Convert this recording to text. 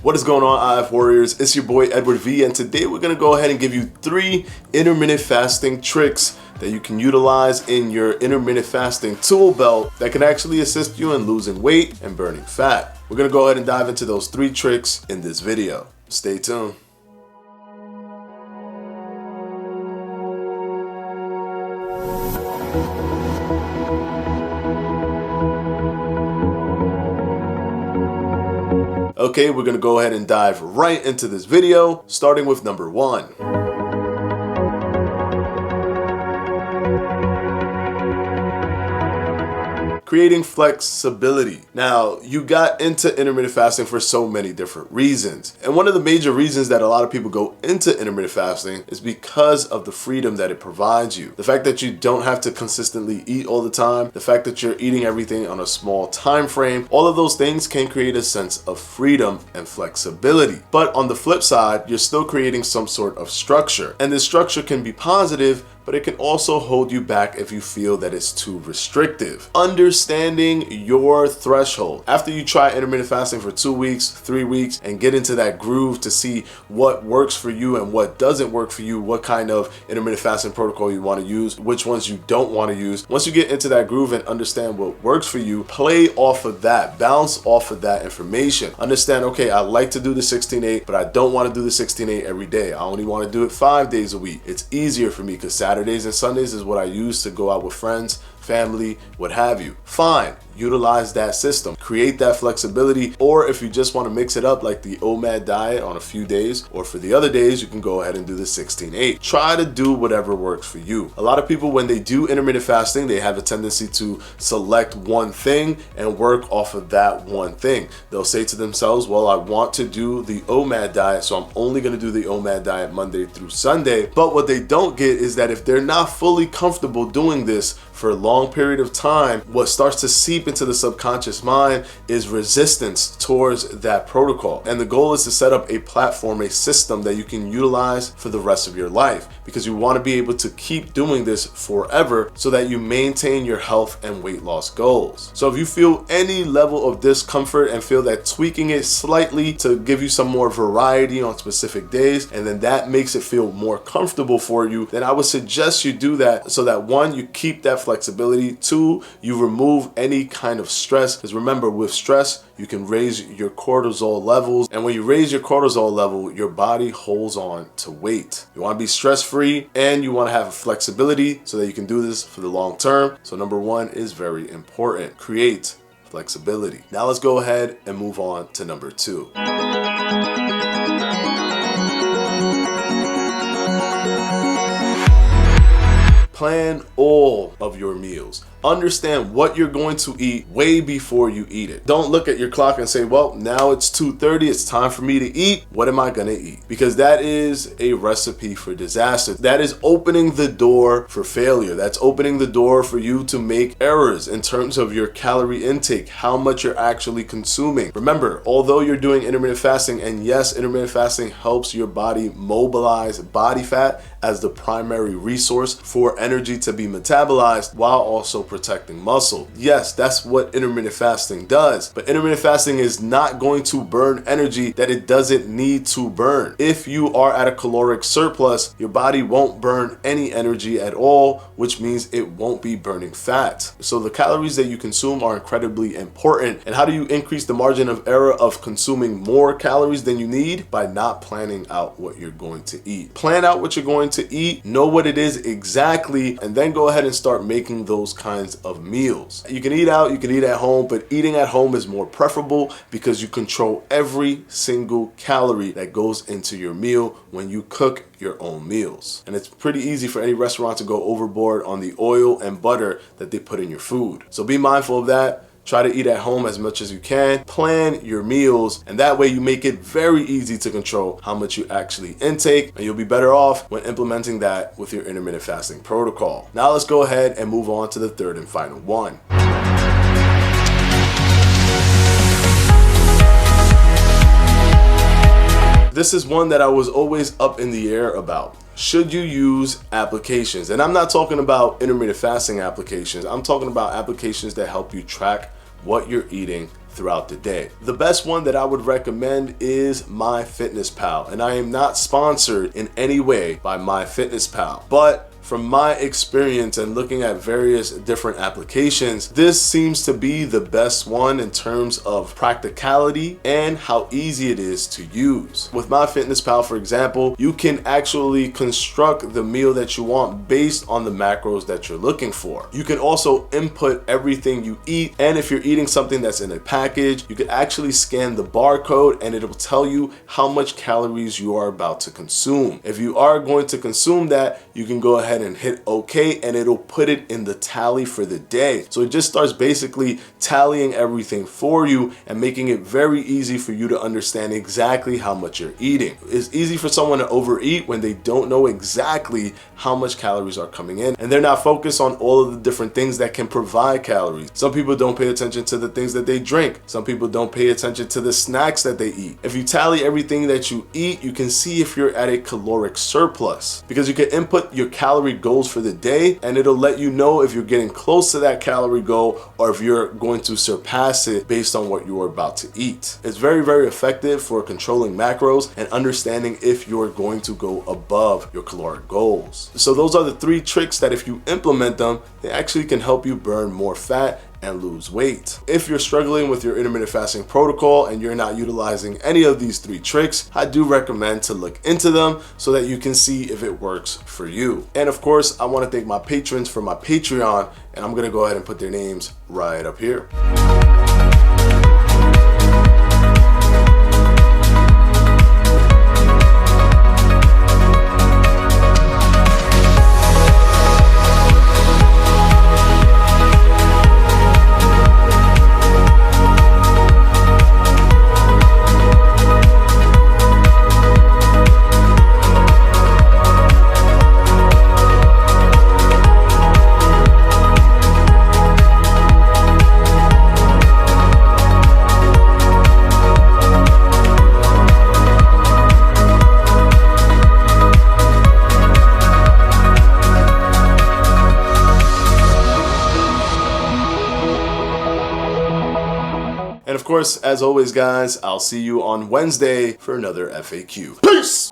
What is going on, IF Warriors? It's your boy Edward V, and today we're gonna go ahead and give you 3 intermittent fasting tricks that you can utilize in your intermittent fasting tool belt that can actually assist you in losing weight and burning fat. We're gonna go ahead and dive into those 3 tricks in this video. Stay tuned. Okay, we're gonna go ahead and dive right into this video, starting with number 1. Creating flexibility. Now, you got into intermittent fasting for so many different reasons. And one of the major reasons that a lot of people go into intermittent fasting is because of the freedom that it provides you. The fact that you don't have to consistently eat all the time, the fact that you're eating everything on a small time frame, all of those things can create a sense of freedom and flexibility. But on the flip side, you're still creating some sort of structure. And this structure can be positive, but it can also hold you back if you feel that it's too restrictive. Understanding your threshold. After you try intermittent fasting for 2 weeks, 3 weeks, and get into that groove to see what works for you and what doesn't work for you, what kind of intermittent fasting protocol you want to use, which ones you don't want to use. Once you get into that groove and understand what works for you, play off of that, bounce off of that information. Understand, okay, I like to do the 16-8, but I don't want to do the 16-8 every day. I only want to do it 5 days a week. It's easier for me because Saturdays and Sundays is what I use to go out with friends, family, what have you. Fine, utilize that system, create that flexibility. Or if you just want to mix it up like the OMAD diet on a few days, or for the other days, you can go ahead and do the 16-8. Try to do whatever works for you. A lot of people, when they do intermittent fasting, they have a tendency to select one thing and work off of that one thing. They'll say to themselves, well, I want to do the OMAD diet, so I'm only going to do the OMAD diet Monday through Sunday. But what they don't get is that if they're not fully comfortable doing this for a long period of time, what starts to seep into the subconscious mind is resistance towards that protocol. And the goal is to set up a platform, a system that you can utilize for the rest of your life, because you want to be able to keep doing this forever so that you maintain your health and weight loss goals. So if you feel any level of discomfort and feel that tweaking it slightly to give you some more variety on specific days, and then that makes it feel more comfortable for you, then I would suggest you do that so that 1, you keep that flexibility, 2, you remove any kind of stress, because remember, with stress you can raise your cortisol levels, and when you raise your cortisol level, your body holds on to weight. You want to be stress-free and you want to have flexibility so that you can do this for the long term. So number 1 is very important. Create flexibility. Now let's go ahead and move on to number 2. Plan all of your meals. Understand what you're going to eat way before you eat it. Don't look at your clock and say, well, now it's 2:30, it's time for me to eat. What am I gonna eat? Because that is a recipe for disaster. That is opening the door for failure. That's opening the door for you to make errors in terms of your calorie intake, how much you're actually consuming. Remember, although you're doing intermittent fasting, and yes, intermittent fasting helps your body mobilize body fat as the primary resource for energy to be metabolized while also protecting muscle. Yes, that's what intermittent fasting does, but intermittent fasting is not going to burn energy that it doesn't need to burn. If you are at a caloric surplus, your body won't burn any energy at all, which means it won't be burning fat. So the calories that you consume are incredibly important. And how do you increase the margin of error of consuming more calories than you need? By not planning out what you're going to eat. Plan out what you're going to eat, know what it is exactly, and then go ahead and start making those kinds of meals. You can eat out, you can eat at home, but eating at home is more preferable because you control every single calorie that goes into your meal when you cook your own meals. And it's pretty easy for any restaurant to go overboard on the oil and butter that they put in your food. So be mindful of that. Try to eat at home as much as you can. Plan your meals, and that way you make it very easy to control how much you actually intake, and you'll be better off when implementing that with your intermittent fasting protocol. Now let's go ahead and move on to the 3rd and final one. This is one that I was always up in the air about. Should you use applications? And I'm not talking about intermittent fasting applications. I'm talking about applications that help you track what you're eating throughout the day. The best one that I would recommend is MyFitnessPal, and I am not sponsored in any way by MyFitnessPal, but from my experience and looking at various different applications, this seems to be the best one in terms of practicality and how easy it is to use. With MyFitnessPal, for example, you can actually construct the meal that you want based on the macros that you're looking for. You can also input everything you eat, and if you're eating something that's in a package, you can actually scan the barcode and it'll tell you how much calories you are about to consume. If you are going to consume that, you can go ahead and hit OK, and it'll put it in the tally for the day. So it just starts basically tallying everything for you and making it very easy for you to understand exactly how much you're eating. It's easy for someone to overeat when they don't know exactly how much calories are coming in, and they're not focused on all of the different things that can provide calories. Some people don't pay attention to the things that they drink. Some people don't pay attention to the snacks that they eat. If you tally everything that you eat, you can see if you're at a caloric surplus, because you can input your calorie goals for the day and it'll let you know if you're getting close to that calorie goal or if you're going to surpass it based on what you're about to eat. It's very, very effective for controlling macros and understanding if you're going to go above your caloric goals. So those are the 3 tricks that if you implement them, they actually can help you burn more fat and lose weight. If you're struggling with your intermittent fasting protocol and you're not utilizing any of these 3 tricks, I do recommend to look into them so that you can see if it works for you. And of course, I want to thank my patrons for my Patreon, and I'm going to go ahead and put their names right up here. And of course, as always, guys, I'll see you on Wednesday for another FAQ. Peace!